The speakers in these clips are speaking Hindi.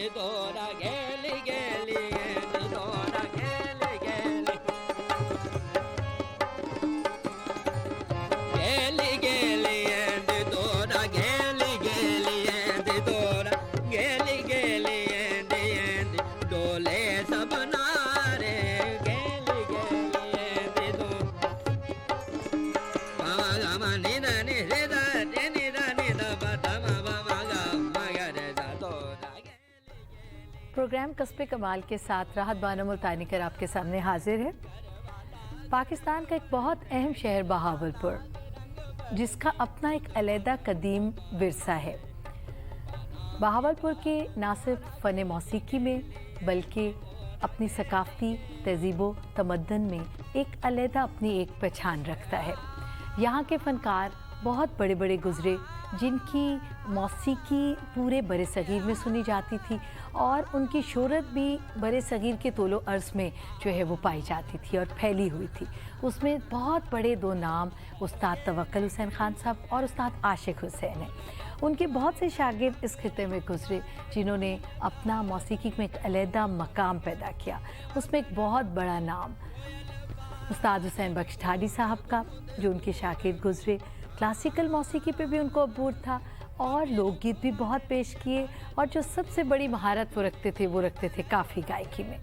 dora geli geli endi dora geli geli geli geli endi dora geli geli endi dora geli geli endi endi dole sabnare geli geli endi dora mama mama ni da ni re da ni da ba da ma ga ma ga re da dora programme कस्बे कमाल के साथ राहत बानो मुल्तानी कर आपके सामने हाजिर है। पाकिस्तान का एक बहुत अहम शहर बहावलपुर, जिसका अपना एक अलहदा कदीम विरसा है। बहावलपुर के ना सिर्फ फ़न मौसीकी में बल्कि अपनी सकाफ़ती तहज़ीबो तमद्दन में एक अलहदा अपनी एक पहचान रखता है। यहाँ के फ़नकार बहुत बड़े बड़े गुज़रे, जिनकी मौसीकी पूरे बरे सग़ीर में सुनी जाती थी और उनकी शोहरत भी बरे सग़ीर के तोलो अर्ज़ में जो है वो पाई जाती थी और फैली हुई थी। उसमें बहुत बड़े दो नाम उस्ताद तवक्कुल हुसैन ख़ान साहब और उस्ताद आशिक हुसैन हैं। उनके बहुत से शागिर्द इस खिते में गुज़रे, जिन्होंने अपना मौसीकी में एक अलहदा मकाम पैदा किया। उसमें एक बहुत बड़ा नाम उस्ताद हुसैन बख्श ढाडी साहब का, जो उनके शागिर्द गुज़रे। क्लासिकल मौसीकी पे भी उनको अबूर था और लोकगीत भी बहुत पेश किए, और जो सबसे बड़ी महारत वो रखते थे काफ़ी गायकी में।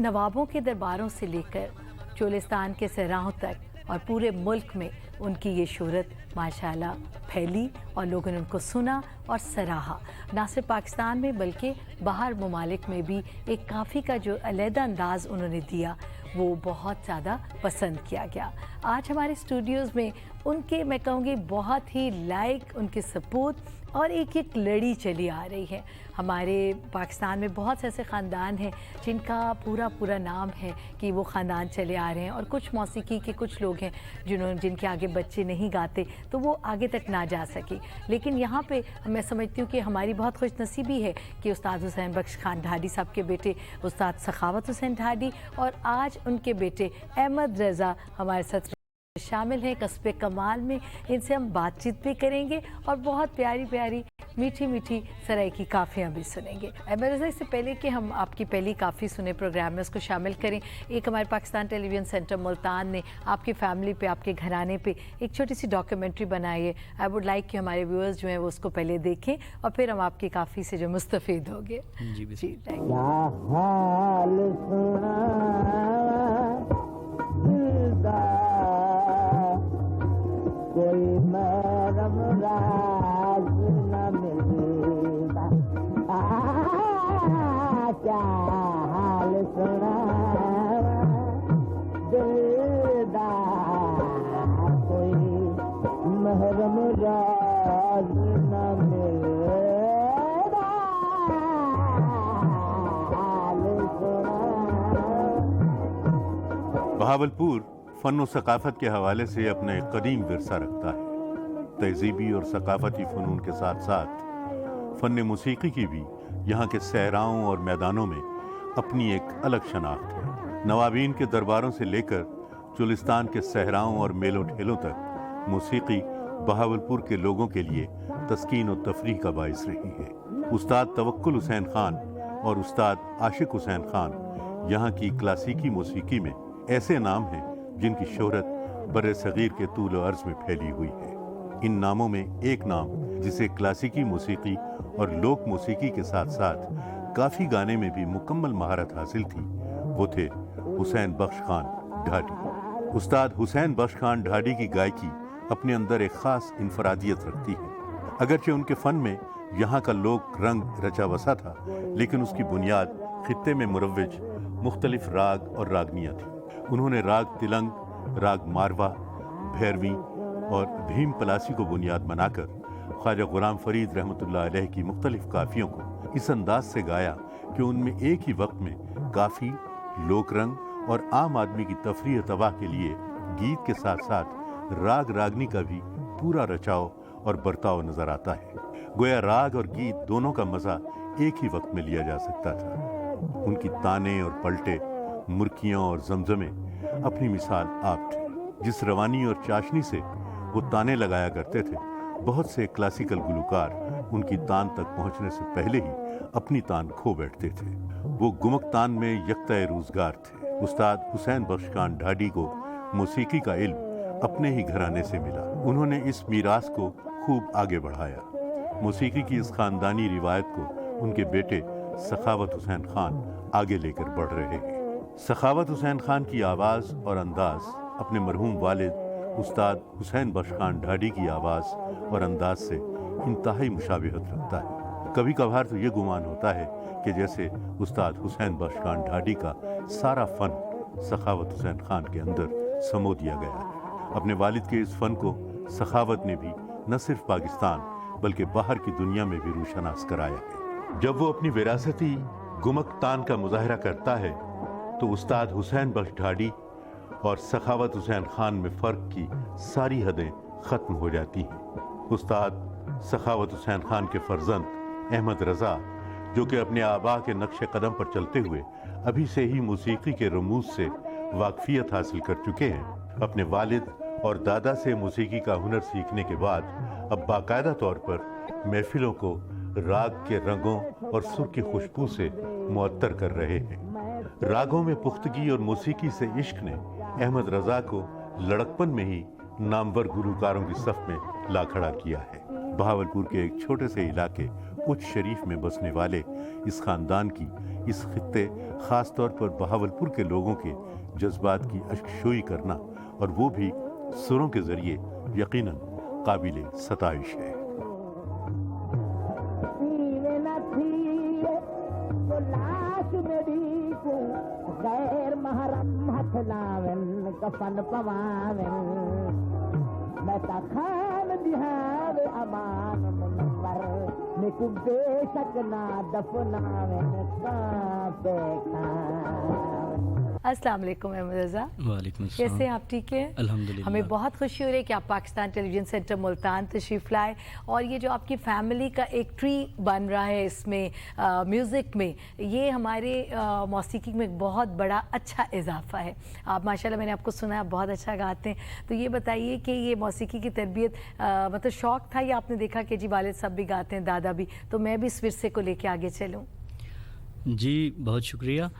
नवाबों के दरबारों से लेकर चोलिस्तान के सहराओं तक और पूरे मुल्क में उनकी ये शोहरत माशाल्लाह फैली और लोगों ने उनको सुना और सराहा। ना सिर्फ पाकिस्तान में बल्कि बाहर ममालिक में भी एक काफ़ी का जो अलहदा अंदाज़ उन्होंने दिया वो बहुत ज़्यादा पसंद किया गया। आज हमारे स्टूडियोज़ में उनके मैं कहूँगी बहुत ही लाइक उनके सपूत और एक एक लड़ी चली आ रही है। हमारे पाकिस्तान में बहुत से ऐसे ख़ानदान हैं जिनका पूरा नाम है कि वो ख़ानदान चले आ रहे हैं, और कुछ मौसीकी के कुछ लोग हैं जिनके आगे बच्चे नहीं गाते तो वो आगे तक ना जा सके। लेकिन यहाँ पे मैं समझती हूँ कि हमारी बहुत खुशनसीबी है कि उस्ताद हुसैन बख्श खान ढाडी साहब के बेटे उस्ताद सखावत हुसैन ढाडी और आज उनके बेटे अहमद रज़ा हमारे साथ शामिल हैं कस्बे कमाल में। इनसे हम बातचीत भी करेंगे और बहुत प्यारी प्यारी मीठी मीठी सराय की काफ़ियाँ भी सुनेंगे। अहमद रज़ा, इससे पहले कि हम आपकी पहली काफ़ी सुने प्रोग्राम में उसको शामिल करें, एक हमारे पाकिस्तान टेलीविज़न सेंटर मुल्तान ने आपकी फैमिली पे, आपके घराने पे एक छोटी सी डॉक्यूमेंट्री बनाई है। आई वुड लाइक कि हमारे व्यूअर्स जो हैं वो उसको पहले देखें और फिर हम आपकी काफ़ी से जो मुस्तफ़ीद होंगे। जी कोई मरम राज न मिलता, क्या हाल सुना दिलदार, कोई महरम राज न मिलता, हाल सुना। बहावलपुर फ़न व सकाफ़त के हवाले से अपना एक कदीम विरसा रखता है। तहज़ीबी और सकाफ़ती फ़नून के साथ साथ फ़न मूसीकी की भी यहाँ के सहराओं और मैदानों में अपनी एक अलग शनाख्त है। नवाबीन के दरबारों से लेकर चोलिस्तान के सहराओं और मेलों ठेलों तक मूसीकी बहावलपुर के लोगों के लिए तस्कीन और तफरीह का बाइस रही है। उस्ताद तवक्कुल हुसैन ख़ान और उस्ताद आशिक हुसैन ख़ान यहाँ की क्लासिकी मूसीकी में ऐसे नाम हैं जिनकी शोहरत बरे सग़ीर के तूल और अर्ज़ में फैली हुई है। इन नामों में एक नाम जिसे क्लासिकी मूसीकी और लोक मूसीकी के साथ साथ काफ़ी गाने में भी मुकम्मल महारत हासिल थी, वो थे हुसैन बख्श खान ढाडी। उस्ताद हुसैन बख्श खान ढाडी की गायकी अपने अंदर एक ख़ास इनफरादियत रखती है। अगरचे उनके फ़न में यहाँ का लोक रंग रचा बसा था, लेकिन उसकी बुनियाद खित्ते में मुरव्वज मुख्तलिफ राग और रागनियाँ थी। उन्होंने राग तिलंग, राग मारवा, भैरवी और भीम पलासी को बुनियाद बनाकर ख्वाजा गुलाम फरीद रहमतुल्लाह अलैह की मुख्तलिफ काफ़ियों को इस अंदाज से गाया कि उनमें एक ही वक्त में काफ़ी, लोक रंग और आम आदमी की तफरीह तबाह के लिए गीत के साथ साथ राग रागनी का भी पूरा रचाव और बर्ताव नज़र आता है। गोया राग और गीत दोनों का मज़ा एक ही वक्त में लिया जा सकता था। उनकी ताने और पलटे, मुर्कियाँ और जमजमे अपनी मिसाल आप थे। जिस रवानी और चाशनी से वो ताने लगाया करते थे, बहुत से क्लासिकल गुलकार उनकी तान तक पहुंचने से पहले ही अपनी तान खो बैठते थे। वो गुमकतान में यकता रोजगार थे। उस्ताद हुसैन बख्श खान ढाडी को मौसीकी का इल्म अपने ही घराने से मिला। उन्होंने इस मीरास को खूब आगे बढ़ाया। मौसीकी की इस खानदानी रिवायत को उनके बेटे सखावत हुसैन खान आगे लेकर बढ़ रहे हैं। सखावत हुसैन खान की आवाज़ और अंदाज अपने मरहूम वालिद उस्ताद हुसैन बख्श खान ढाडी की आवाज़ और अंदाज से इंतहाई मुशाबिहत रखता है। कभी कभार तो ये गुमान होता है कि जैसे उस्ताद हुसैन बख्श खान ढाडी का सारा फ़न सखावत हुसैन खान के अंदर समो दिया गया है। अपने वालिद के इस फ़न को सखावत ने भी न सिर्फ पाकिस्तान बल्कि बाहर की दुनिया में भी रूशनास कराया है। जब वो अपनी विरासती गुमकतान का मुजाहरा करता है तो उस्ताद हुसैन बख्श ढाडी और सखावत हुसैन खान में फ़र्क की सारी हदें ख़त्म हो जाती हैं। उस्ताद सखावत हुसैन खान के फर्जंद अहमद रज़ा, जो कि अपने आबा के नक्शे कदम पर चलते हुए अभी से ही मौसीकी के रमूज से वाकफियत हासिल कर चुके हैं, अपने वालिद और दादा से मौसीकी का हुनर सीखने के बाद अब बाकायदा तौर पर महफिलों को राग के रंगों और सुर की खुशबू से मुअत्तर कर रहे हैं। रागों में पुख्तगी और मौसीकी से इश्क ने अहमद रज़ा को लड़कपन में ही नामवर गुलकारों की सफ में ला खड़ा किया है। बहावलपुर के एक छोटे से इलाके उच्च शरीफ में बसने वाले इस खानदान की इस खित्ते ख़ास तौर पर बहावलपुर के लोगों के जज्बात की अश्कशोई करना और वो भी सुरों के ज़रिए यकीनन काबिल सताइश है। गैर महरम हथ लावन कफन पवावन मैता खान दिहाव अमान मुनव्वर निकु बेशक ना दफनावन काते खान। अस्सलाम वालेकुम अहमद रज़ा। वालेकुम अस्सलाम। कैसे हैं आप? ठीक है, अल्हम्दुलिल्लाह। हमें बहुत खुशी हो रही है कि आप पाकिस्तान टेलीविज़न सेंटर मुल्तान तशरीफ़ लाए और ये जो आपकी फैमिली का एक ट्री बन रहा है इसमें म्यूज़िक में, ये हमारे मौसीकी में एक बहुत बड़ा अच्छा इजाफा है। आप माशाल्लाह, मैंने आपको सुना है आप बहुत अच्छा गाते हैं। तो ये बताइए कि ये मौसीकी की तरबियत मतलब शौक़ था या आपने देखा कि जी वालिद सब भी गाते हैं, दादा भी, तो मैं भी इस विरसे को लेके आगे चलूँ? जी बहुत शुक्रिया।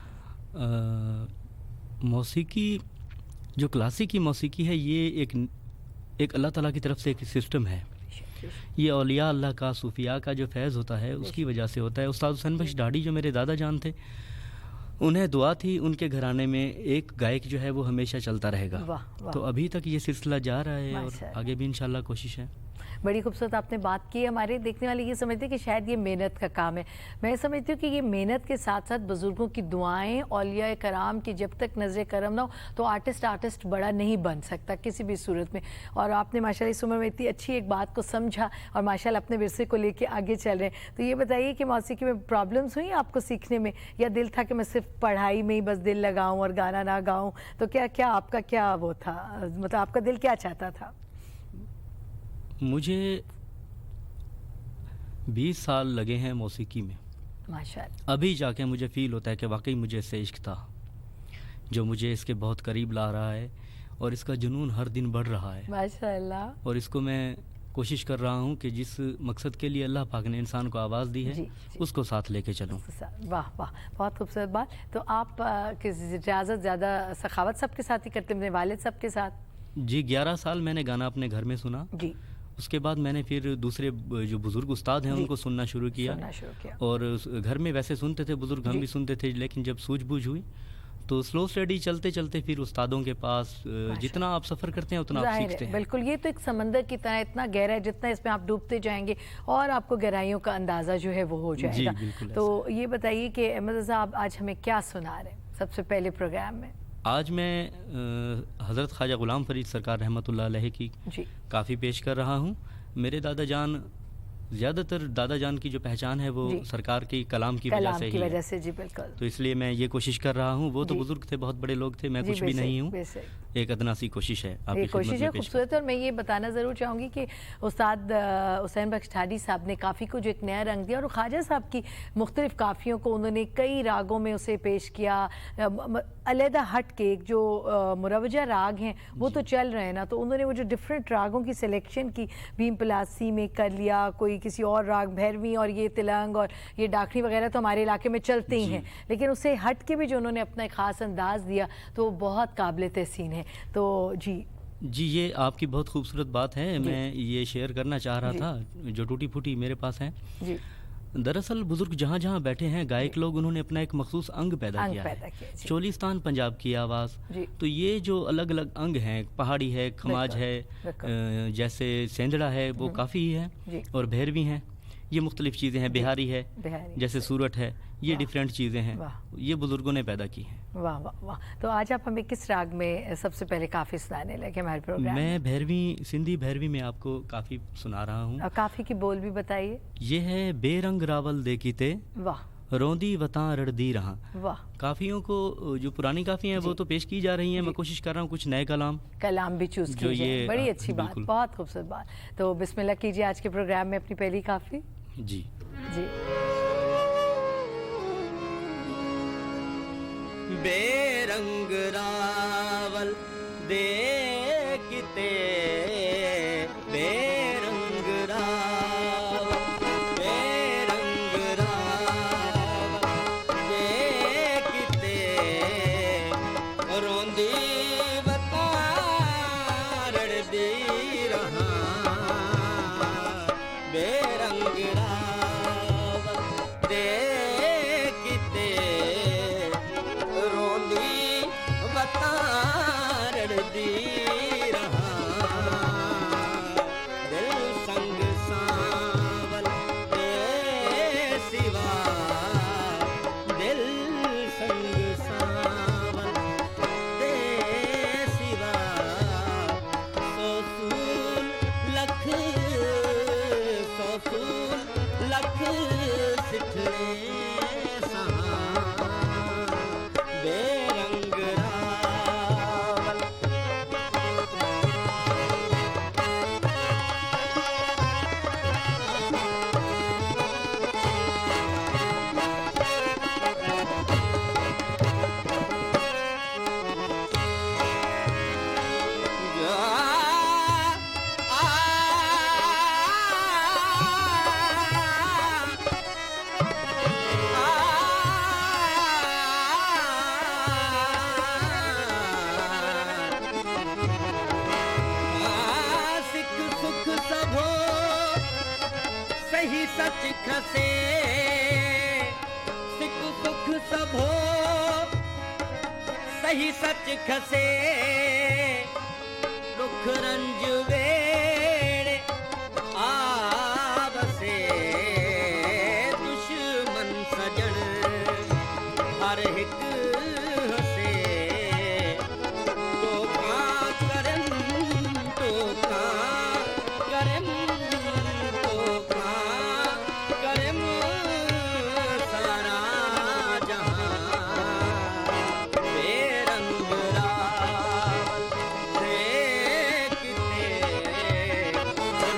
मौसीकी जो क्लासिकी मौसीकी है ये एक अल्लाह ताला की तरफ से एक सिस्टम है। ये औलिया अल्लाह का, सूफिया का जो फैज़ होता है उसकी वजह से होता है। उस्ताद हुसैन बख्श ढाडी जो मेरे दादा जान थे, उन्हें दुआ थी उनके घराने में एक गायक जो है वो हमेशा चलता रहेगा। वाह, वाह। तो अभी तक ये सिलसिला जा रहा है और आगे भी इंशाल्लाह कोशिश है। बड़ी खूबसूरत आपने बात की। हमारे देखने वाले ये समझते हैं कि शायद ये मेहनत का काम है। मैं समझती हूँ कि ये मेहनत के साथ साथ बुज़ुर्गों की दुआएं, औलिया कराम की जब तक नज़र करम ना हो तो आर्टिस्ट बड़ा नहीं बन सकता किसी भी सूरत में। और आपने माशाल्लाह इस उम्र में इतनी अच्छी एक बात को समझा और माशाल्लाह अपने विरसे को लेके आगे चल रहे हैं। तो ये बताइए कि मौसीकी में प्रॉब्लम्स हुई आपको सीखने में, या दिल था कि मैं सिर्फ पढ़ाई में ही बस दिल लगाऊँ और गाना ना गाऊँ? तो क्या आपका क्या वो था, मतलब आपका दिल क्या चाहता था? मुझे 20 साल लगे हैं मौसीकी में। माशाअल्लाह। अभी जाके मुझे फ़ील होता है कि वाकई मुझे इससे इश्क था, जो मुझे इसके बहुत करीब ला रहा है और इसका जुनून हर दिन बढ़ रहा है माशाअल्लाह। और इसको मैं कोशिश कर रहा हूँ कि जिस मकसद के लिए अल्लाह पाक ने इंसान को आवाज़ दी है जी। उसको साथ लेके चलूँ। वाह वाह, बहुत खूबसूरत बात। तो आप इजाज़त ज़्यादा सखावत सबके साथ ही करते, मेरे वालिद सबके साथ? जी 11 साल मैंने गाना अपने घर में सुना। जी। उसके बाद मैंने फिर दूसरे जो बुज़ुर्ग उस्ताद हैं उनको सुनना शुरू किया। और घर में वैसे सुनते थे बुज़ुर्ग, हम भी सुनते थे, लेकिन जब सूझबूझ हुई तो स्लो स्टडी चलते चलते फिर उस्तादों के पास जितना आप सफ़र करते हैं उतना आप सीखते हैं। बिल्कुल, ये तो एक समंदर की तरह इतना गहरा है, जितना इसमें आप डूबते जाएंगे और आपको गहराइयों का अंदाज़ा जो है वो हो जाएगा। तो ये बताइए कि अहमद रज़ा आप आज हमें क्या सुना रहे हैं सबसे पहले प्रोग्राम में? आज मैं हज़रत ख्वाजा ग़ुलाम फ़रीद सरकार रहमतुल्लाह अलैह की काफ़ी पेश कर रहा हूँ। मेरे दादा जान, ज़्यादातर दादा जान की जो पहचान है वो सरकार की कलाम की वजह से ही है। जी बिल्कुल। तो इसलिए मैं ये कोशिश कर रहा हूँ। वो तो बुजुर्ग थे, बहुत बड़े लोग थे, मैं कुछ भी नहीं हूँ, एक अदना सी कोशिश है आपकी कोशिश है खूबसूरत। और मैं ये बताना ज़रूर चाहूँगी कि उस्ताद हुसैन बख्श ढाडी साहब ने काफ़ी को जो एक नया रंग दिया, और ख्वाजा साहब की मुख्तलिफ काफ़ियों को उन्होंने कई रागों में उसे पेश किया, अलहदा हट के एक जो मुरवजा राग हैं वो तो चल रहे हैं ना, तो उन्होंने वो जो डिफरेंट रागों की सिलेक्शन की, भीम पलासी में कर लिया, कोई किसी और राग भैरवी, और ये तिलंग और ये डाकनी वगैरह तो हमारे इलाके में चलते ही हैं, लेकिन उससे हट के भी जो उन्होंने अपना एक ख़ास अंदाज़ दिया तो वो बहुत काबिल तहसीन है। तो जी, ये आपकी बहुत खूबसूरत बात है, मैं ये शेयर करना चाह रहा था जो टूटी फूटी मेरे पास है। जी, दरअसल बुजुर्ग जहाँ जहाँ बैठे हैं गायक लोग, उन्होंने अपना एक मखसूस अंग पैदा किया है। जी। चोलिस्तान पंजाब की आवाज़, जी। तो ये जो अलग अलग अंग हैं, पहाड़ी है, खमाज है, जैसे सेंदड़ा है, वो काफ़ी है, जी। और भैरवी हैं, ये मुख्तलिफ चीज़ें हैं, बिहारी है, जैसे सूरत है, ये डिफरेंट चीज़ें हैं, ये बुजुर्गों ने पैदा की हैं। वाह वाह वाह। तो आज आप हमें किस राग में सबसे पहले काफ़ी सुनाने लगे हमारे प्रोग्राम में? मैं भैरवी, सिंधी भैरवी में आपको काफ़ी सुना रहा हूँ। काफ़ी की बोल भी बताइए। ये है बेरंग रावल देखीते, वाह, रोंदी वता रड़दी रहा। वाह। काफियों को जो पुरानी काफ़ी हैं वो तो पेश की जा रही हैं, मैं कोशिश कर रहा हूँ कुछ नए कलाम भी चूज जो कीजिए। ये बड़ी अच्छी बात, बिल्कुल। बहुत खूबसूरत बात। तो बिस्मिल्लाह कीजिए आज के प्रोग्राम में अपनी पहली काफ़ी। जी। जी, बेरंग रावल देखते, बेरंग रावल, बेरंग रावल देखते, रोंदी रड़दी रहा, बेरंग रावल देखते, रोंदी रड़दी रहा, दिल संग सावल दे सिवा, दिल संग सावल दे सिवा, सोसूल लख, सोसूल लख सिठने सहा, बेरंग रावल। सिख सुख सबो सही सच खसे, सिख सुख सबो सही सच खसे, दुख रंज वेड़े आवसे, दुश्मन सजण हर हिक हसे, टोका करन, टोका करन, टोका करन सारा जहां, बेरंग रावल देखते,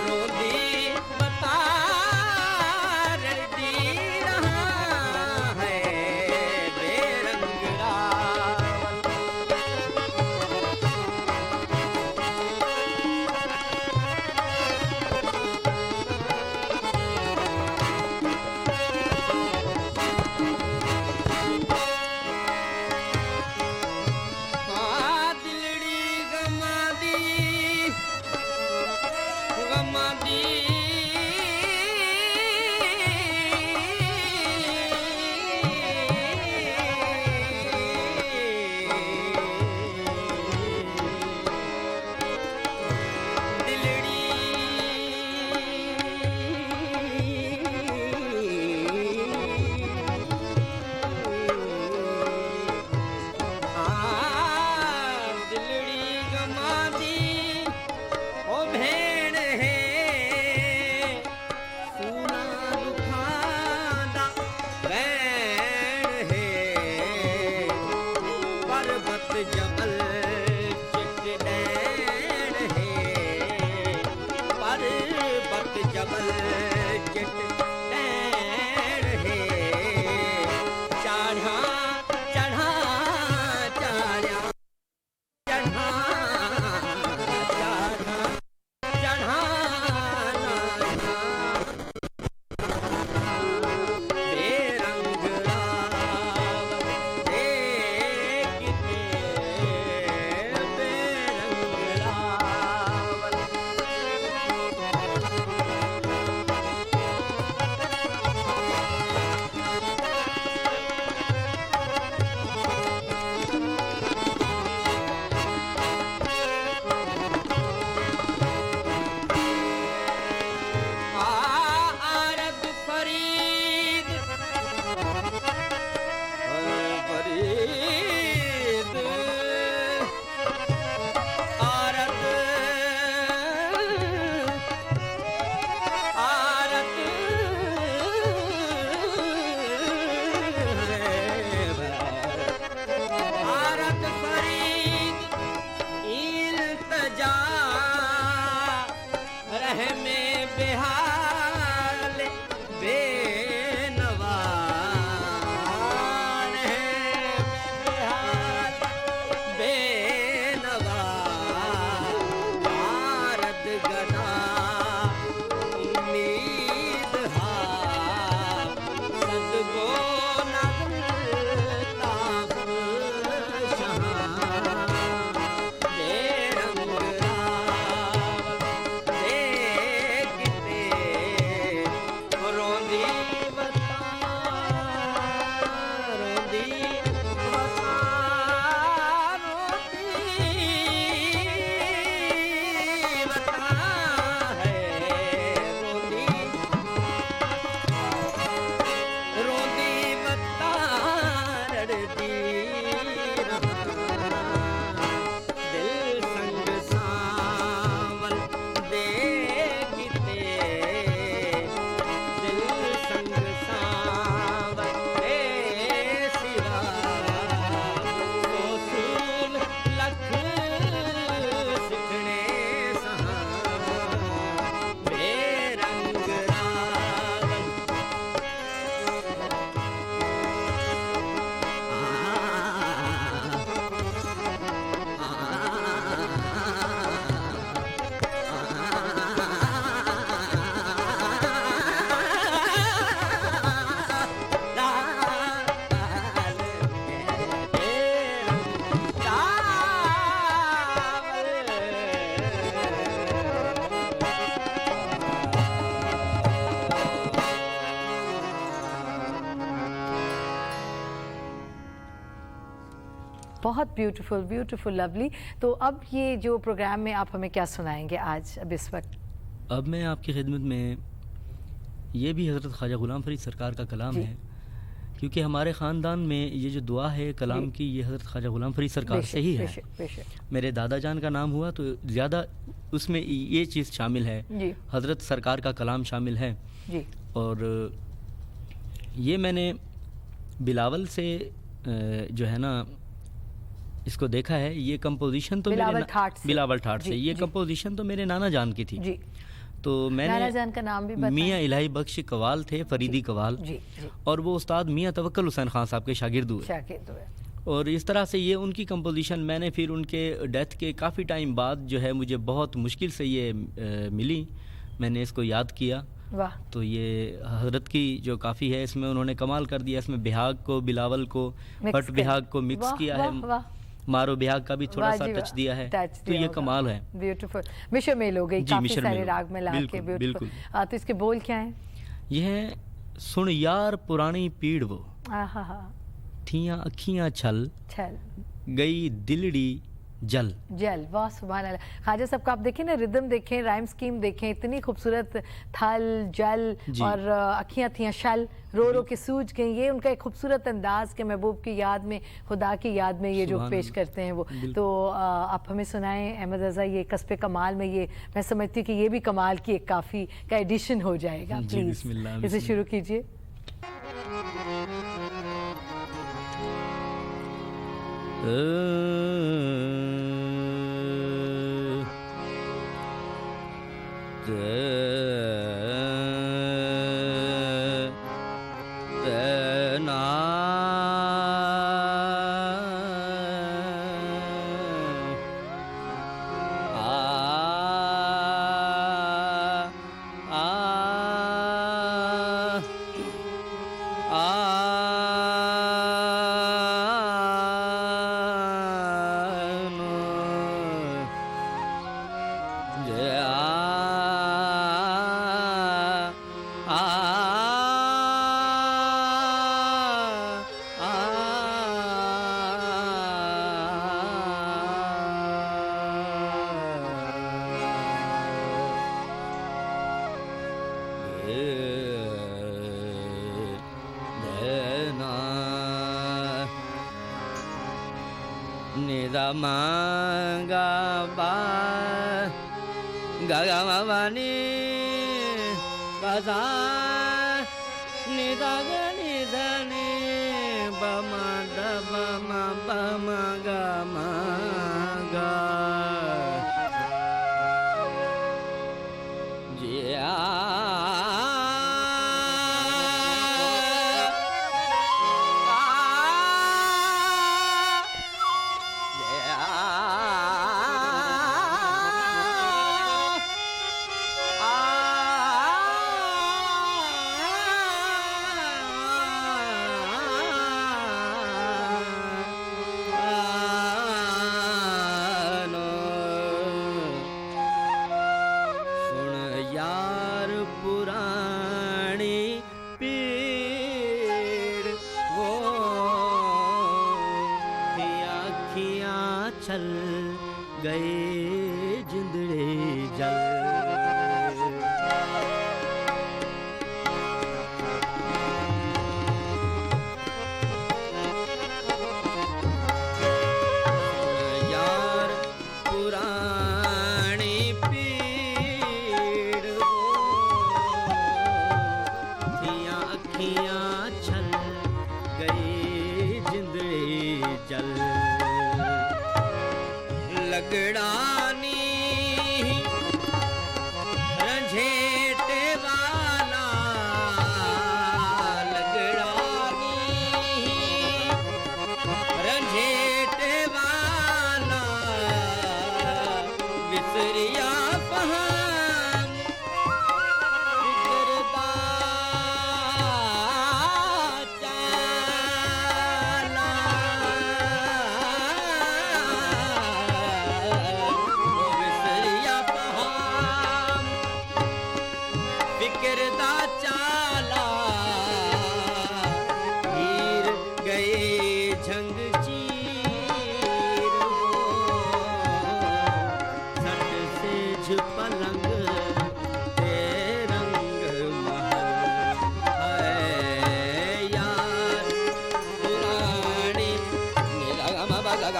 रोंदी बता रड़दी रहा है, बेरंग रावल। दिलड़ी गमादी, गमादी दिलड़ी गमादी ओ भेण है, सूना दुखांदा वैण है, पर्वत जबल चिट डैण है, पर्वत जबल चिट डैण है, चढ़ा चढ़ा गदा उम्मीद हार सदगो नगरता शहाँ रंग रावल देखते रोंदी बता रोंदी बता रोंदी बता है रोंदी रोंदी बता रड़ती दिल संग सावल देखते दिल संग सावल सिवा सोसूल लख सिखने सहा बेरंग रावल बहुत ब्यूटीफुल ब्यूटीफुल लवली। तो अब ये जो प्रोग्राम में आप हमें क्या सुनाएंगे आज अब इस वक्त? अब मैं आपकी खिदमत में ये भी हज़रत ख्वाजा ग़ुलाम फ़रीद सरकार का कलाम जी। है, क्योंकि हमारे ख़ानदान में ये जो दुआ है कलाम की, ये हज़रत ख्वाजा ग़ुलाम फ़रीद सरकार से ही है। बेशक बेशक मेरे दादा जान का नाम हुआ तो ज़्यादा उसमें ये चीज़ शामिल है, जी हज़रत सरकार का कलाम शामिल है। जी और ये मैंने बिलावल से जो है ना इसको देखा है। ये कंपोजिशन तो बिलावल ठाठ से। बिलावल ठाठ से जी, ये जी। कंपोजिशन तो मेरे नाना जान की थी। जी तो नाना मैंने जान का नाम भी बताएं। मियाँ इलाही बख्श कवाल थे, फरीदी कवाल, जी जी और वो उस्ताद मियाँ तवक्कल हुसैन खान साहब के शागिर्द हुए। शाकिर दुआ। और इस तरह से ये उनकी कंपोजिशन मैंने फिर उनके डेथ के काफ़ी टाइम बाद जो है मुझे बहुत मुश्किल से ये मिली, मैंने इसको याद किया। वाह तो ये हजरत की जो काफ़ी है इसमें उन्होंने कमाल कर दिया। इसमें बिहाग को, बिलावल को, Mix पट कर- बिहाग को मिक्स वाह, किया वाह, है, वाह। मारो बिहाग का भी थोड़ा वाह सा जी टच वाह, दिया है। टच तो दिया ये होगा। कमाल है। ब्यूटीफुल मिश्र मेल हो गई जी, काफी मिश्र सारे मेल हो राग में ला के। बिल्कुल, ब्यूटीफुल। बिल्कुल। तो इसके बोल क्या हैं? ये है सुन यार पुरानी पीड़ वो, आहा हा थियां अखियां छल, छल गई दिलड़ी जल। जल। वाह सुभान अल्लाह। ख्वाजा साहब का आप देखें ना, रिदम देखें, राइम स्कीम देखें, इतनी खूबसूरत। थल जल जी। और अखियां थियां शल, रो रो के सूझ गई। ये उनका एक खूबसूरत अंदाज के महबूब की याद में, खुदा की याद में ये जो सुभान पेश अल्लाह। करते हैं वो। बिल्कुल। तो आप हमें सुनाएं अहमद रज़ा, ये कस्बे कमाल में ये मैं समझती हूँ कि ये भी कमाल की एक काफ़ी का एडिशन हो जाएगा। जी, प्लीज़ बिस्मिल्लाह, इसे बिस्मिल्लाह। शुरू कीजिए। Nidamanga ba gagamavani basa nidagani dani bamada bama bamagamaga jia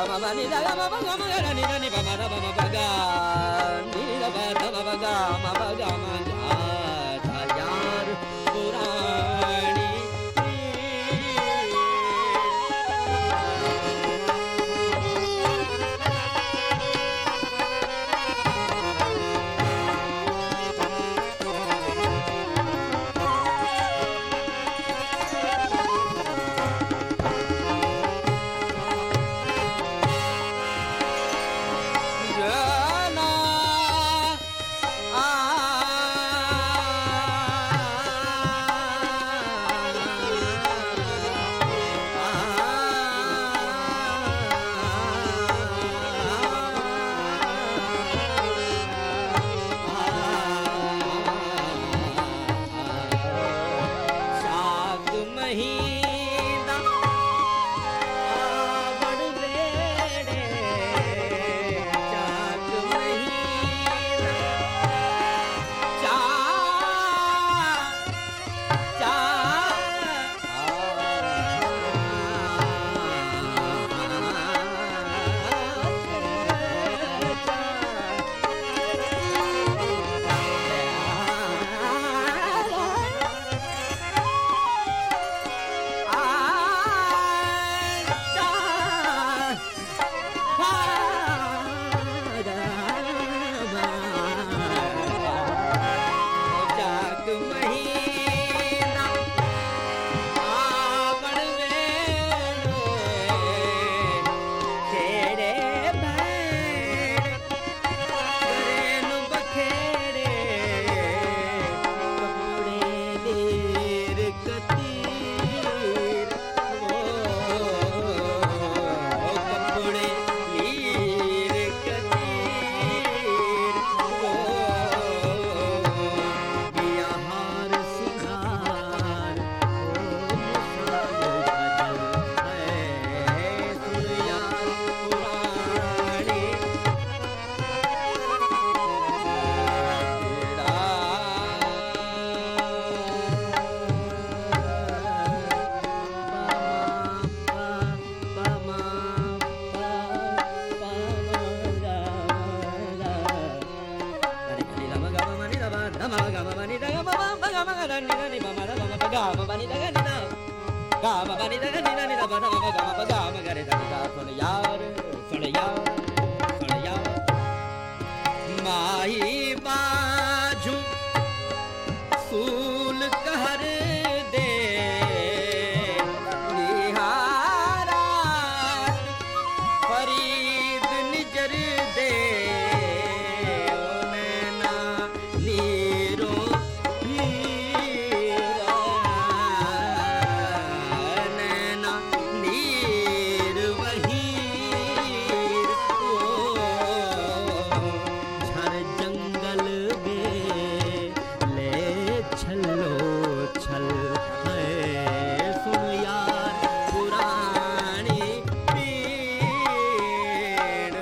ma ba ni da ga ma ba ga ma ga da ni ba ma da ba ma ba ga ni da ba da ma ba ga ma ba ga ma ga ta yaar purani माही बाजू सूल कहर दे निहारा फरीद निजर दे ओ नैना नीरो हीरा नैना नीर वहीर झर जंगल में ले छलो छल है सुन यार पुरानी पीड़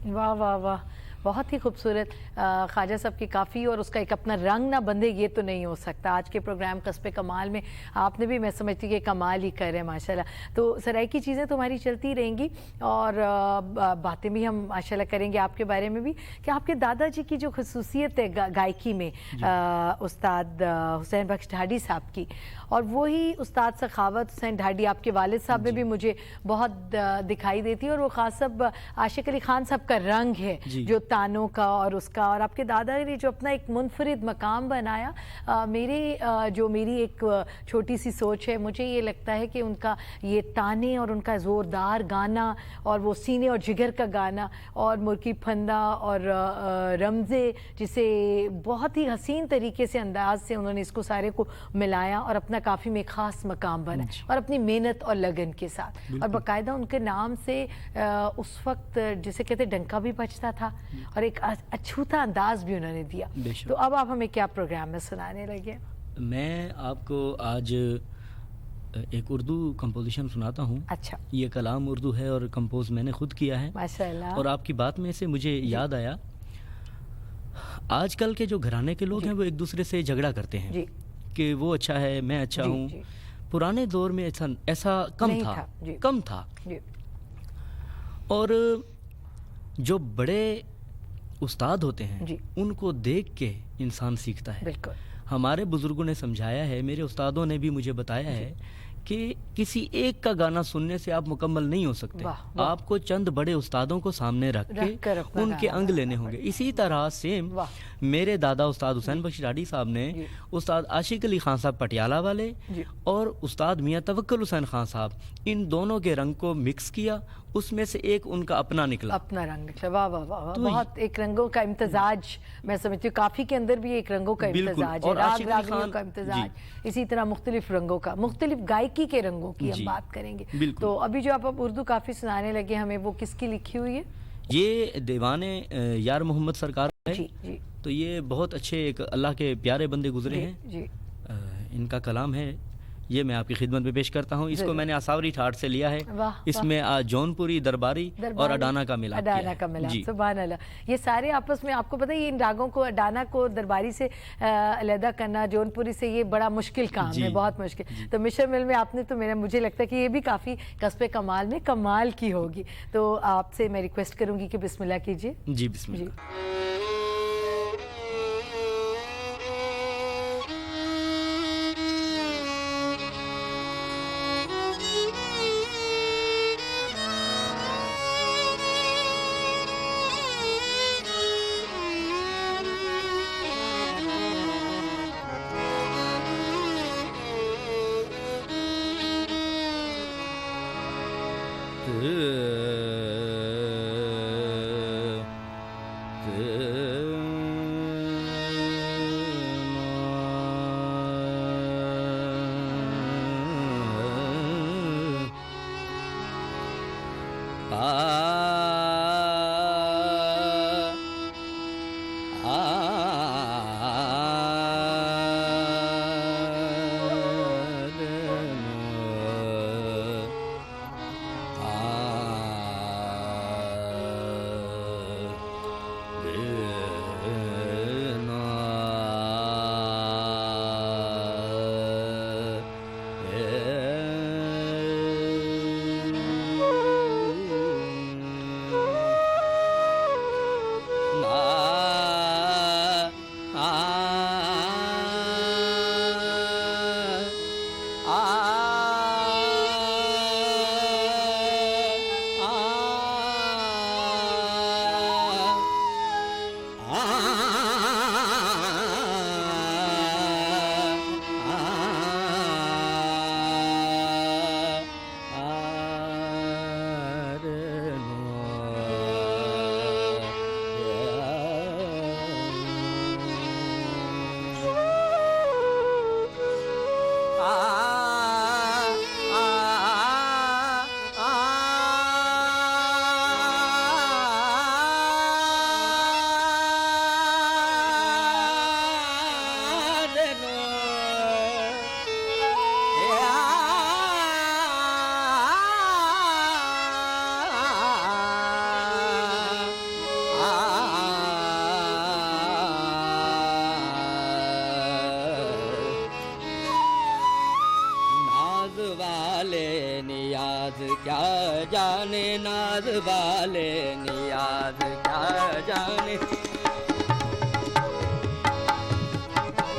वाह वाह वाह, बहुत ही खूबसूरत। ख्वाजा साहब की काफ़ी और उसका एक अपना रंग ना बंधे ये तो नहीं हो सकता। आज के प्रोग्राम कस्बे कमाल में आपने भी, मैं समझती कि कमाल ही कर रहे हैं माशाल्लाह। तो सराइकी चीज़ें तुम्हारी चलती रहेंगी और बातें भी हम माशाल्लाह करेंगे आपके बारे में भी कि आपके दादाजी की जो खसूसियत है गायकी में, उस्ताद हुसैन बख्श ढाडी साहब की, और वही उस्ताद सखावत हुसैन ढाडी आपके वालिद साहब में भी मुझे बहुत दिखाई देती है। और वो खास सब आशिक अली खान साहब का रंग है जो तानों का और उसका, और आपके दादा ने जो अपना एक मुनफरिद मकाम बनाया। मेरी एक छोटी सी सोच है, मुझे ये लगता है कि उनका ये ताने और उनका ज़ोरदार गाना और वो सीने और जिगर का गाना और मुर्गी फंदा और रमज़े, जिसे बहुत ही हसीन तरीके से अंदाज से उन्होंने इसको सारे को मिलाया और अपना काफ़ी में ख़ास मकाम बनाया और अपनी मेहनत और लगन के साथ। और बाकायदा उनके नाम से उस वक्त जिसे कहते डंका भी बजता था और एक अछूता अंदाज भी उन्होंने दिया। तो अब आप हमें क्या प्रोग्राम में सुनाने लगे? मैं आपको आज एक उर्दू कंपोजिशन सुनाता हूँ। अच्छा। ये कलाम उर्दू है और कंपोज मैंने खुद किया है माशाल्लाह। और आपकी बात में से मुझे याद आया, आजकल के जो घराने के लोग हैं वो एक दूसरे से झगड़ा करते हैं जी कि वो अच्छा है, मैं अच्छा जी, हूँ। जी। पुराने दौर में ऐसा ऐसा कम नहीं था, था, जी। कम था। जी और जो बड़े उस्ताद होते हैं जी। उनको देख के इंसान सीखता है। बिल्कुल हमारे बुजुर्गों ने समझाया है, मेरे उस्तादों ने भी मुझे बताया है कि किसी एक का गाना सुनने से आप मुकम्मल नहीं हो सकते। वाह, वाह। आपको चंद बड़े उस्तादों को सामने रख रख कर के अपना उनके गाना अंग गाना लेने होंगे। इसी तरह सेम वाह। मेरे दादा उस्ताद हुसैन बख्श डाडी साहब ने जी। उस्ताद आशिक अली खान साहब पटियाला वाले जी। और उस्ताद मियाँ तवक्कुल हुसैन खान साहब, इन दोनों के रंग को मिक्स किया, उसमें से एक उनका अपना निकला। अपना रंग निकला। वाह वाह वाह वाह। तो बहुत एक रंगों का इम्तजाज मैं समझती हूँ, काफी के अंदर भी एक रंगों का बिल्कुल। इम्तजाज है, और राग आशिक अली रागनियों खान- का इम्तजाज, इसी तरह मुख्तलिफ रंगों का, मुख्तलिफ गायकी के रंगों की हम जी, बात करेंगे। बिल्कुल। तो अभी जो आप अब उर्दू काफी सुनाने लगे हमें, वो किसकी लिखी हुई है? ये दीवाने यार मोहम्मद सरकार है। जी जी तो ये बहुत अच्छे एक अल्लाह के प्यारे बंदे गुजरे जी हैं। जी इनका कलाम है, ये मैं आपकी खिदमत में पेश करता हूँ। इसको जरूर। मैंने आसावरी ठाट से लिया है। वाह, इसमें जौनपुरी, दरबारी और अडाना का मिलाप किया अडाना है। का मिलाप, जी। सुभान अल्लाह। ये सारे आपस में, आपको पता है ये इन रागों को, अडाना को दरबारी से अलहदा करना, जौनपुरी से, ये बड़ा मुश्किल काम जी। है, बहुत मुश्किल। तो मिशर मिल में आपने तो मुझे लगता है कि ये भी काफ़ी कस्बे कमाल में कमाल की होगी। तो आपसे मैं रिक्वेस्ट करूंगी कि बिस्मिल्लाह कीजिए। जी बिस्मिल्लाह। जी जाने नाज वाले नियाज क्या जाने,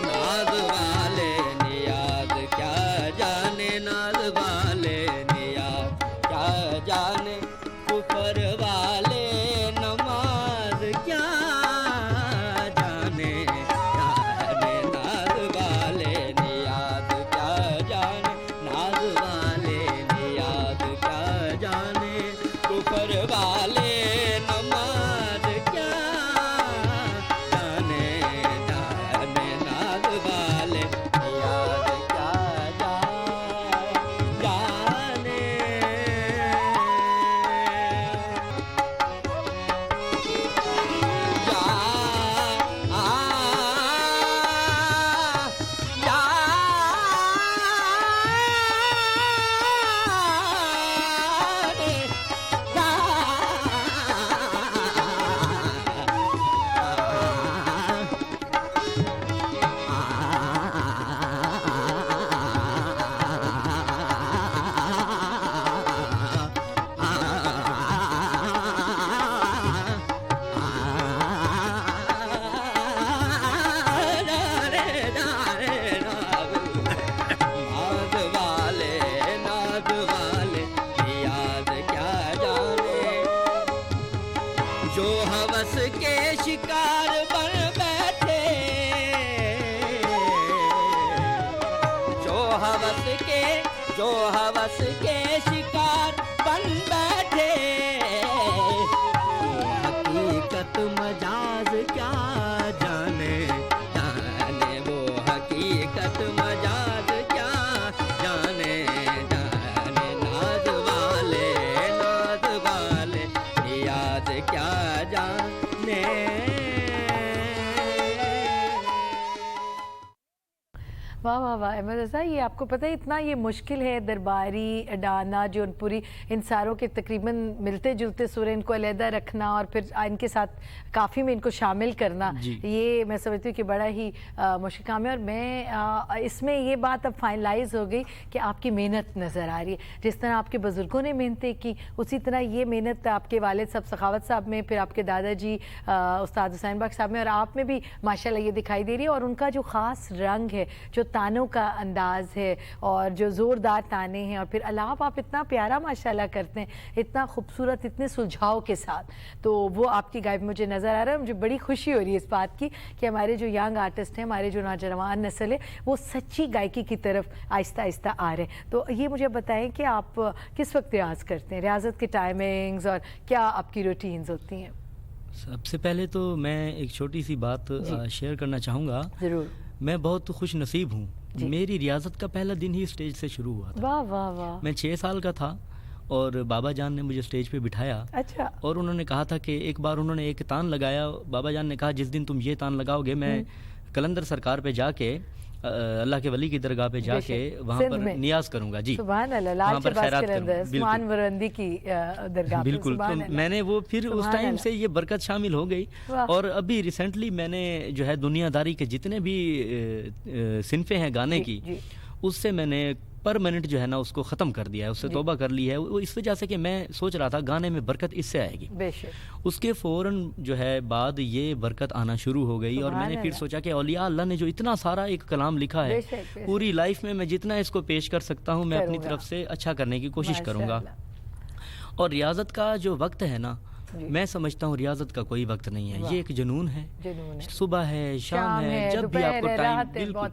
नाज वाले नियाज क्या जाने, नाज वाले नियाज क्या जाने, कुफर वाले नमाज क्या जाने, जाने नाज वाले नियाज क्या जाने, नाज वाले नियाज क्या जाने, कुफर वाले नमाज क्या जो हवस के शिकार बन बैठे, वो हकीकत मजाज क्या जाने, जाने वो हकीकत मजाज क्या जाने, जाने नाज वाले याद क्या जाने। वाह वाह वाह अहमद रज़ा, ये आपको पता है इतना ये मुश्किल है दरबारी अडाना जौनपुरी इन सारों के तकरीबन मिलते जुलते सुर इनको अलहदा रखना और फिर इनके साथ काफ़ी में इनको शामिल करना, ये मैं समझती हूँ कि बड़ा ही मुश्किल काम है। और मैं इसमें ये बात अब फाइनलाइज हो गई कि आपकी मेहनत नज़र आ रही है, जिस तरह आपके बुज़ुर्गों ने मेहनतें की उसी तरह ये मेहनत आपके वालिद साहब सखावत साहब में, फिर आपके दादाजी उस्ताद हुसैन बख्श साहब में और आप में भी माशाल्लाह ये दिखाई दे रही है। और उनका जो ख़ास रंग है, जो तानों का अंदाज़ है और जो ज़ोरदार ताने हैं, और फिर अलाप आप इतना प्यारा माशाल्लाह करते हैं, इतना खूबसूरत, इतने सुलझाव के साथ, तो वो आपकी गायब मुझे नज़र आ रहा है। मुझे बड़ी खुशी हो रही है इस बात की कि हमारे जो यंग आर्टिस्ट हैं, हमारे जो नौजवान नस्ल है, वो सच्ची गायकी की तरफ आहिस्ता आहिस्ता आ रहे हैं। तो ये मुझे बताएं कि आप किस वक्त रियाज़ करते हैं, रियाज़त की टाइमिंग्स और क्या आपकी रूटीन्स होती हैं? सबसे पहले तो मैं एक छोटी सी बात शेयर करना चाहूँगा। ज़रूर। मैं बहुत खुश नसीब हूँ, मेरी रियाजत का पहला दिन ही स्टेज से शुरू हुआ था। वाह वाह वाह। मैं 6 साल का था और बाबा जान ने मुझे स्टेज पे बिठाया। अच्छा। और उन्होंने कहा था कि एक बार उन्होंने एक तान लगाया, बाबा जान ने कहा जिस दिन तुम ये तान लगाओगे मैं कलंदर सरकार पे जाके अल्लाह के वली की दरगाह पे जाके वहाँ पर नियाज करूंगा। जी सुभान अल्लाह, लाल शहबाज कलंदर उस्मान वरंदी की दरगाह। बिल्कुल। तो मैंने वो फिर उस टाइम से ये बरकत शामिल हो गई। और अभी रिसेंटली मैंने जो है दुनियादारी के जितने भी सिनफे हैं गाने की, उससे मैंने परमानेंट जो है ना उसको ख़त्म कर दिया है, उससे तौबा कर ली है। वो इस वजह से कि मैं सोच रहा था गाने में बरकत इससे आएगी। उसके फ़ौरन जो है बाद ये बरकत आना शुरू हो गई। और मैंने फिर सोचा कि औलिया अल्लाह ने जो इतना सारा एक कलाम लिखा है, पूरी लाइफ में मैं जितना इसको पेश कर सकता हूँ मैं अपनी तरफ से अच्छा करने की कोशिश करूँगा। और रियाजत का जो वक्त है ना, मैं समझता हूँ रियाजत का कोई वक्त नहीं है, ये एक जुनून है। सुबह है, शाम है, जब भी आपको टाइम,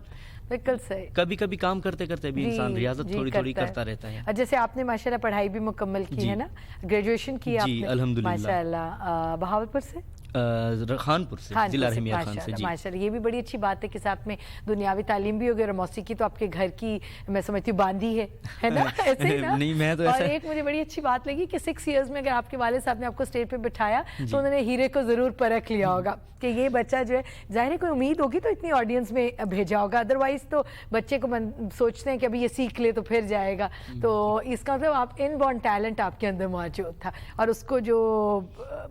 बिल्कुल सही। कभी कभी काम करते करते भी इंसान रियाजत थोड़ी थोड़ी करता रहता है। जैसे आपने माशाल्लाह पढ़ाई भी मुकम्मल की है ना, ग्रेजुएशन की आपने? अल्हम्दुलिल्लाह माशाल्लाह। बहावलपुर से? खानपुर से, जिला रहमिया खान से। जी माशाल्लाह, ये भी बड़ी अच्छी बात है कि साथ में दुनियावी तालीम भी हो गई और मौसीकी तो आपके घर की मैं समझती हूँ बांधी है ना? ऐसे ही ना? नहीं, मैं तो और एक मुझे बड़ी अच्छी बात लगी कि 6 इयर्स में अगर आपके वाले साहब ने आपको स्टेज पे बिठाया तो उन्होंने हीरे को ज़रूर परख लिया होगा कि ये बच्चा जो है, जाहिर है कोई उम्मीद होगी तो इतनी ऑडियंस में भेजा होगा, अदरवाइज़ तो बच्चे को सोचते हैं कि अभी ये सीख ले तो फिर जाएगा। तो इसका मतलब आप इनबॉर्न टैलेंट आपके अंदर मौजूद था और उसको जो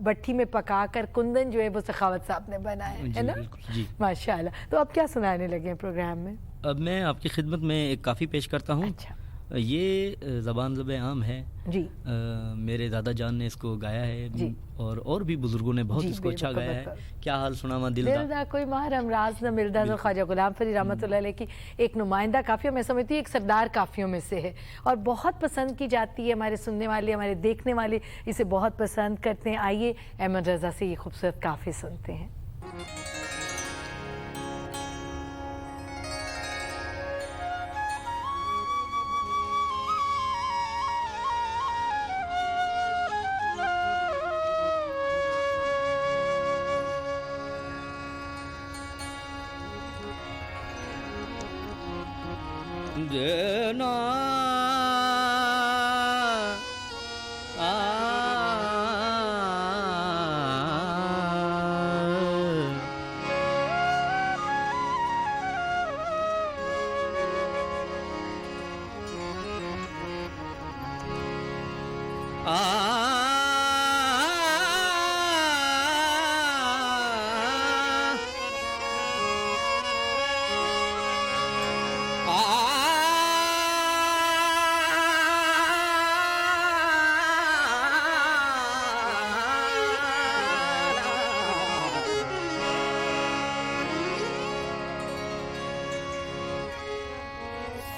भट्टी में पका कर कुंदन जो है वो सखावत साहब ने बनाया है ना? माशाल्लाह। तो अब क्या सुनाने लगे हैं प्रोग्राम में? अब मैं आपकी खिदमत में एक काफ़ी पेश करता हूँ। अच्छा। ये ज़बान ज़ब आम है जी। मेरे दादा जान ने इसको गाया है और भी बुजुर्गों ने बहुत इसको अच्छा गाया है। क्या हाल सुनावा दिलदा कोई महरम राज न मिलदा, जो ख्वाजा गुलाम फरीद रहमतुल्लाह अलैह की एक नुमाइंदा काफ़िया, मैं समझती हूँ एक सरदार काफ़ियों में से है और बहुत पसंद की जाती है। हमारे सुनने वाले, हमारे देखने वाले इसे बहुत पसंद करते हैं। आइए अहमद रज़ा से ये खूबसूरत काफ़ी सुनते हैं। देना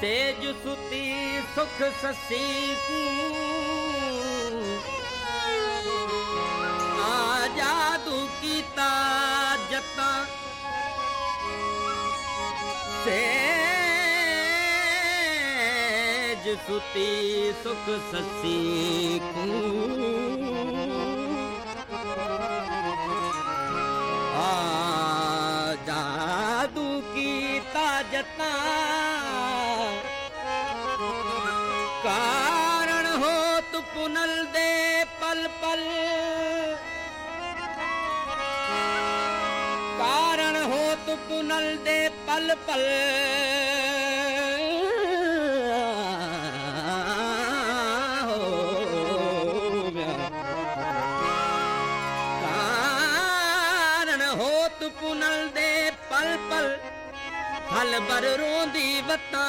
तेज सुती सुख ससी आ जादू की ताजता सेज सुती सुख ससी को जादू की ताजता कारण हो तू पुनल दे पल पल कारण हो तू पुनल दे पल पल पुनल दे पल पल हल बर रोंदी वता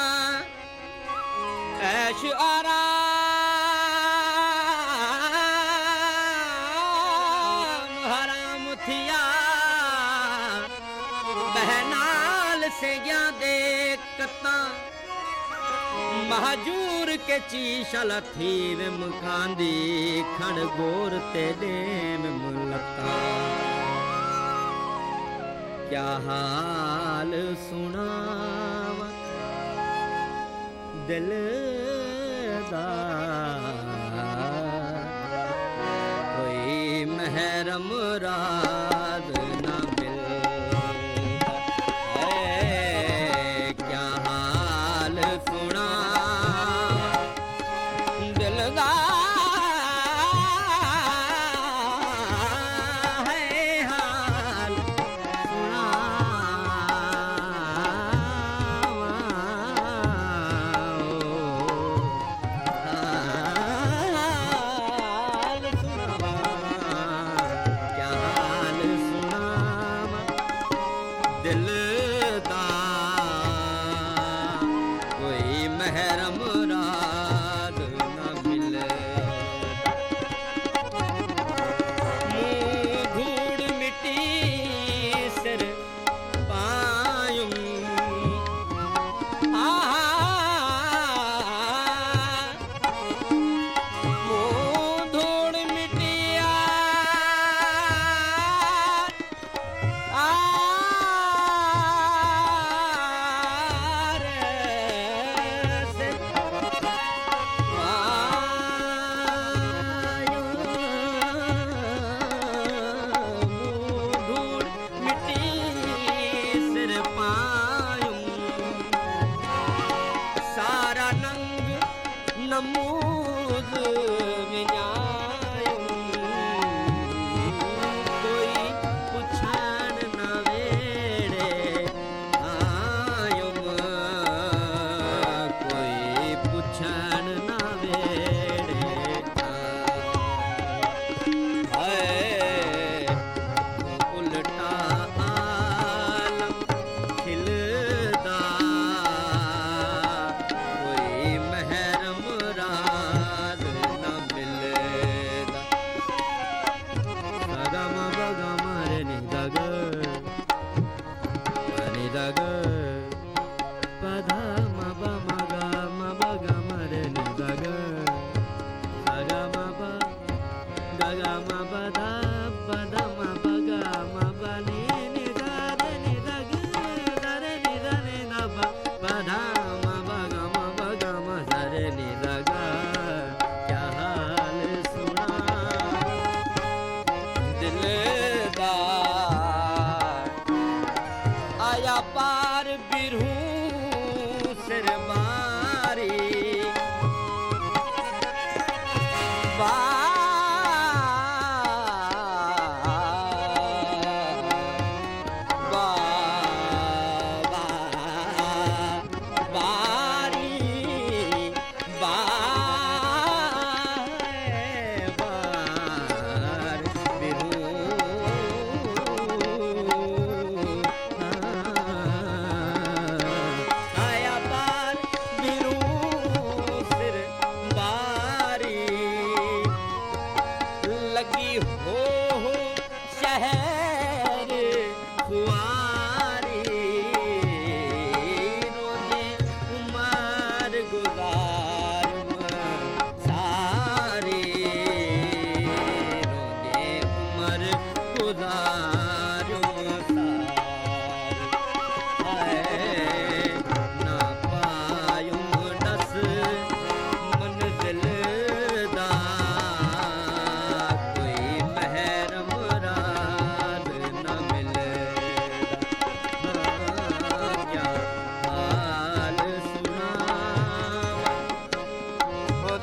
ऐश आराम हराम थिया बहनाल से या दे कता महजूर के चीशल थी वे मुकांदी खड़ गोर ते दे में मुलता क्या हाल सुनावा दिल दा कोई महरम राज ना मिलता है क्या हाल सुनावा दिल दा Pada ma ba ma ga ma ba ga ma re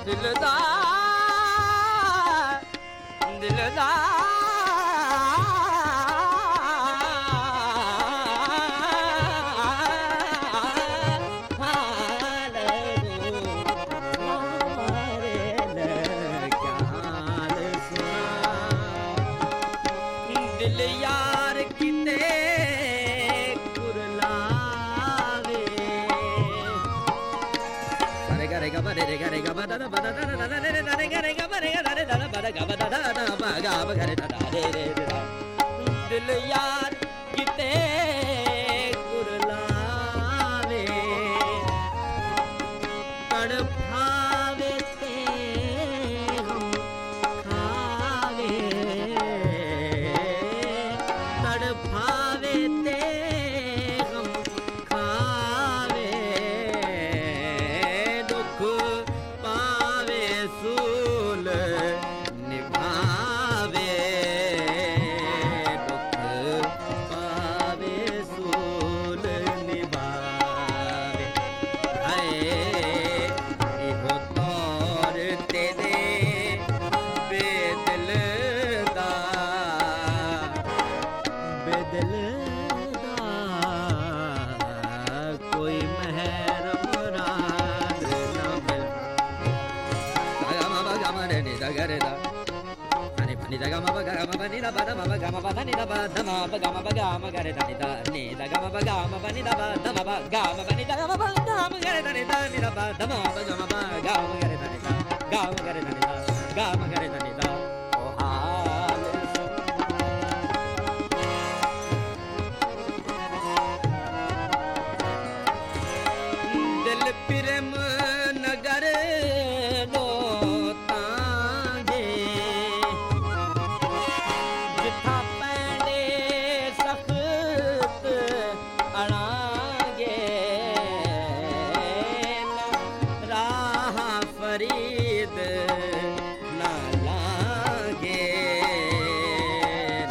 दिल यार किते कुरलावे रे गा रे गा रे गा रे गा दा दा दा दा दा दा रे गा रे गा रे गा रे गा दा दा दा गा दा दा दा गा गा रे दा रे रे दा दिल यार किते कुरलावे तड़पावे ते हम खावे तड़पावे ते हम खावे दुख पावे सूल निभावे दुख पावे सूल निभावे हाय इहो तौर तेरे बेदिल दा बेदिल दा कोई महरम राज ना मिल गा मा गा मा रे नि दा गा रे दा ani pani da ga ma ba ni da ba da ma ba ga ma ba da ni da ba da ma ba ga ma ba ga ma ga re da ni da ni da ga ma ba ga ma ba ni da ba da ma ba ga ma ba ni da ga ma ba ga ma ga re da ni da ni da ba da ma ba ga ma ba ga ma ga re da ni da ga ma ga re da ni da ga ma ga re da ni da o haal दिल प्रेम नगर लो तांगे जिथा पैंडे सख्त अड़ांगे राह फरीद ना लांगे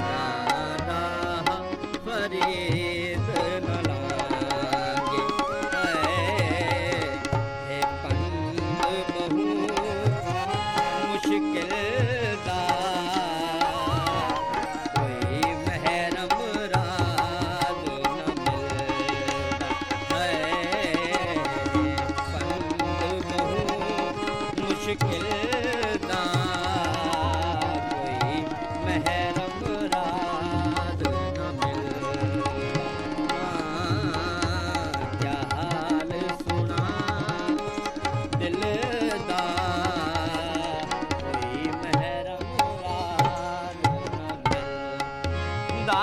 ना राह फरीद ना लांगे है पंग बहु मुश्किल दा कोई महरम राज न मिलदा है पंग बहु मुश्किल दा कोई महरम राज न मिलदा क्या हाल सुना दिल दा कोई महरम राज न मिलदा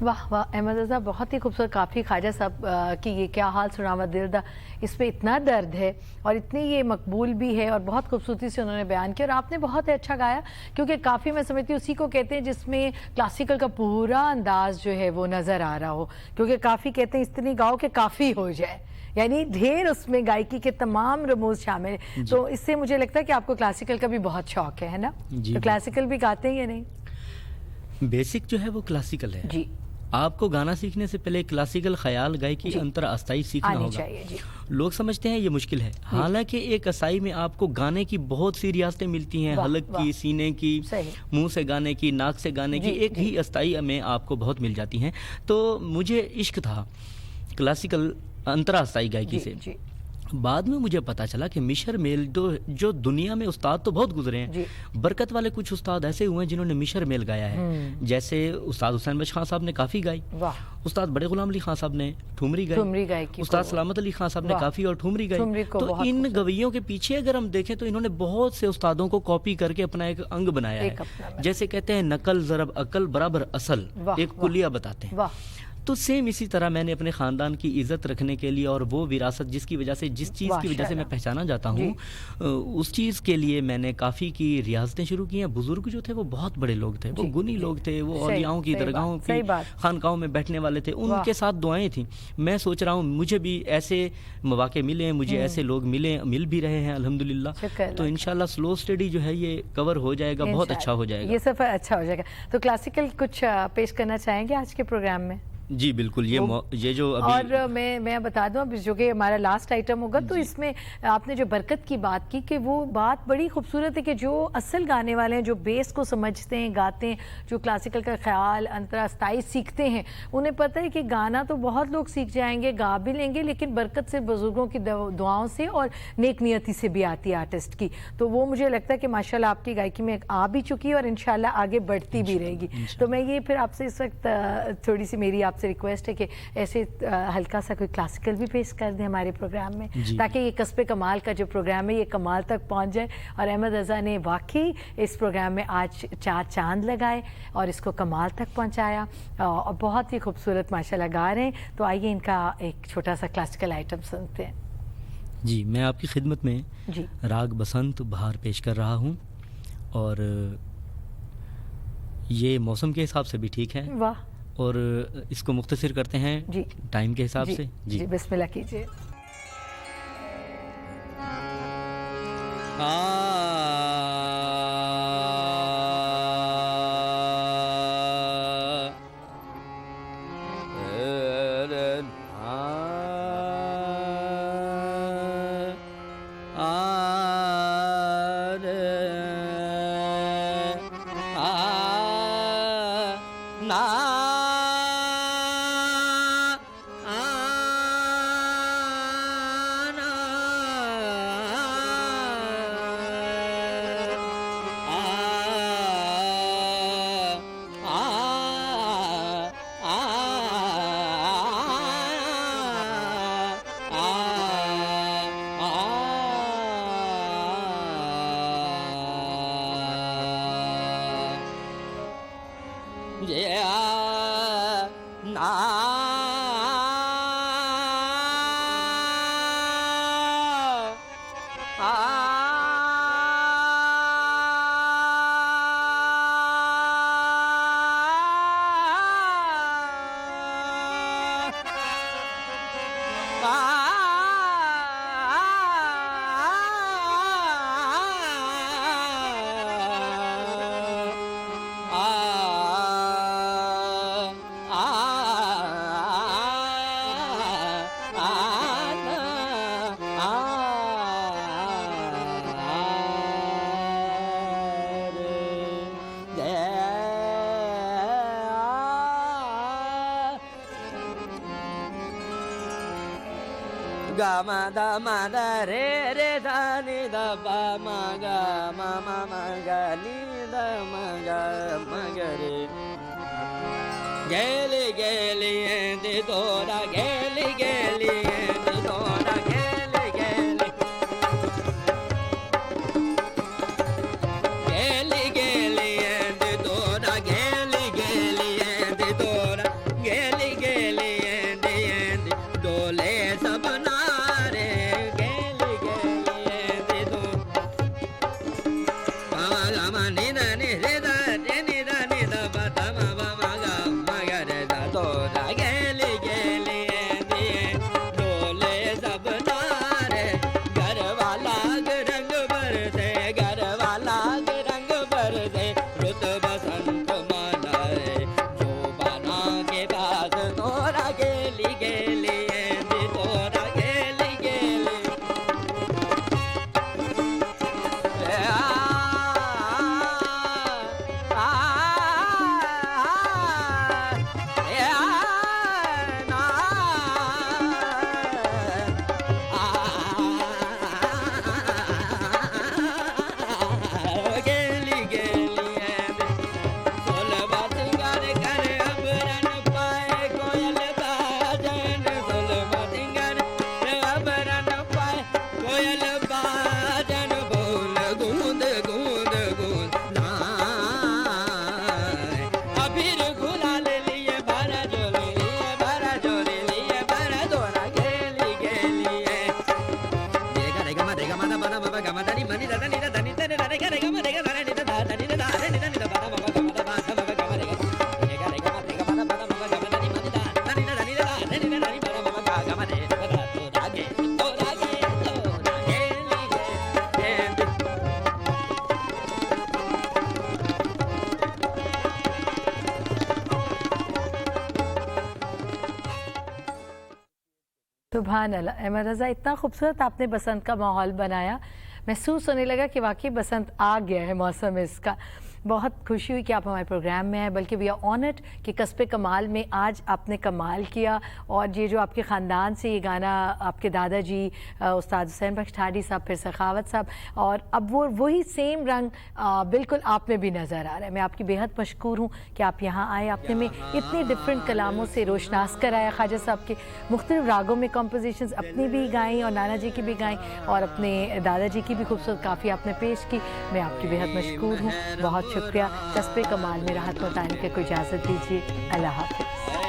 वाह वाह अहमद रज़ा, बहुत ही खूबसूरत। काफ़ी ख्वाजा साहब की ये क्या हाल सुनावा दिल दा, इस पे इतना दर्द है और इतनी ये मकबूल भी है और बहुत खूबसूरती से उन्होंने बयान किया और आपने बहुत ही अच्छा गाया, क्योंकि काफ़ी मैं समझती हूँ उसी को कहते हैं जिसमें क्लासिकल का पूरा अंदाज जो है वो नज़र आ रहा हो, क्योंकि काफ़ी कहते हैं इतनी गाओ कि काफ़ी हो जाए, यानी ढेर उसमें गायकी के तमाम रमूज शामिल है। तो इससे मुझे लगता है कि आपको क्लासिकल का भी बहुत शौक है ना? तो क्लासिकल भी गाते हैं या नहीं? बेसिक जो है वो क्लासिकल है जी। आपको गाना सीखने से पहले क्लासिकल ख्याल गायकी अंतर अस्थाई सीखना होगा। चाहिए जी। लोग समझते हैं ये मुश्किल है, हालांकि एक असाई में आपको गाने की बहुत सी रियासतें मिलती हैं, हलक की, सीने की, मुंह से गाने की, नाक से गाने की, एक ही अस्थाई में आपको बहुत मिल जाती हैं। तो मुझे इश्क था क्लासिकल अंतरा अस्थाई गायकी से। बाद में मुझे पता चला कि मिशर मेल जो दुनिया में उस्ताद तो बहुत गुजरे हैं, बरकत वाले कुछ उस्ताद ऐसे हुए हैं जिन्होंने मिशर मेल गाया है। जैसे उस्ताद हुसैन बख्श खान साहब ने काफ़ी गाई, उस्ताद बड़े गुलाम अली खान साहब ने ठुमरी गाई, उस्ताद सलामत अली खान साहब ने काफ़ी और ठुमरी गाई। तो इन गवैयों के पीछे अगर हम देखें तो इन्होंने बहुत से उस्तादों को कॉपी करके अपना एक अंग बनाया है। जैसे कहते हैं नकल ज़रब अकल बराबर असल, एक कुलिया बताते हैं। तो सेम इसी तरह मैंने अपने ख़ानदान की इज़्ज़त रखने के लिए और वो विरासत जिसकी वजह से, जिस चीज़ की वजह से मैं पहचाना जाता हूँ, उस चीज़ के लिए मैंने काफ़ी की रियासतें शुरू की हैं। बुज़ुर्ग जो थे वो बहुत बड़े लोग थे, वो गुनी लोग थे, वो औलियाओं की दरगाहों की खानकाहों में बैठने वाले थे, उनके साथ दुआएं थी। मैं सोच रहा हूँ मुझे भी ऐसे मौके मिले, मुझे ऐसे लोग मिल भी रहे हैं अल्हम्दुलिल्लाह। तो इंशाल्लाह स्लो स्टडी जो है ये कवर हो जाएगा, बहुत अच्छा हो जाएगा, ये सफ़र अच्छा हो जाएगा। तो क्लासिकल कुछ पेश करना चाहेंगे आज के प्रोग्राम में? जी बिल्कुल, ये जो अभी और मैं बता दूं अब जो कि हमारा लास्ट आइटम होगा, तो इसमें आपने जो बरकत की बात की कि वो बात बड़ी खूबसूरत है कि जो असल गाने वाले हैं, जो बेस को समझते हैं, गाते हैं, जो क्लासिकल का ख्याल अंतरास्ताई सीखते हैं, उन्हें पता है कि गाना तो बहुत लोग सीख जाएंगे, गा भी लेंगे, लेकिन बरकत से बुजुर्गों की दुआओं से और नेक नियति से भी आती है आर्टिस्ट की। तो वो मुझे लगता है कि माशाल्लाह आपकी गायकी में आ भी चुकी है और इंशाल्लाह आगे बढ़ती भी रहेगी। तो मैं ये फिर आपसे इस वक्त थोड़ी सी मेरी आपसे रिक्वेस्ट है कि ऐसे हल्का सा कोई क्लासिकल भी पेश कर दें हमारे प्रोग्राम में, ताकि ये कस्बे कमाल का जो प्रोग्राम है ये कमाल तक पहुंच जाए। और अहमद रज़ा ने वाकई इस प्रोग्राम में आज 4 चांद लगाए और इसको कमाल तक पहुंचाया और बहुत ही खूबसूरत माशाल्लाह गा रहे हैं। तो आइए इनका एक छोटा सा क्लासिकल आइटम सुनते हैं। जी, मैं आपकी खिदमत में राग बसंत बहार पेश कर रहा हूँ और ये मौसम के हिसाब से भी ठीक है। वाह। और इसको मुख्तसर करते हैं जी टाइम के हिसाब से। जी बिस्मिल्लाह कीजिए। ga ma da re da ni da ba ma ga ma ga ni da ma ga re geli geli de do da geli geli de do da geli geli geli geli de do da geli geli de do da geli geli de do le sabna geli geli सुभान अल्लाह। अहमद रज़ा, इतना खूबसूरत आपने बसंत का माहौल बनाया, महसूस होने लगा कि वाकई बसंत आ गया है मौसम इसका। बहुत खुशी हुई कि आप हमारे प्रोग्राम में हैं, बल्कि वी आर ऑनर्ड कि कस्बे कमाल में आज आपने कमाल किया। और ये जो आपके ख़ानदान से ये गाना आपके दादाजी उस्ताद हुसैन बख्श ठाडी साहब, फिर सखावत साहब, और अब वो वही सेम रंग बिल्कुल आप में भी नज़र आ रहा है। मैं आपकी बेहद मशकूर हूँ कि आप यहाँ आए, आपने में इतने डिफरेंट कलामों से रोशनास कराया। ख्वाजा साहब के मुख्तलिफ रागों में कॉम्पोजिशंस अपनी भी गाई और नाना जी की भी गाई, और अपने दादाजी की भी खूबसूरत काफ़ी आपने पेश की। मैं आपकी बेहद मशकूर हूँ, बहुत शुक्रिया। कस्बे कमाल में राहत मतानी को इजाज़त दीजिए। अल्लाह हाफ़िज़।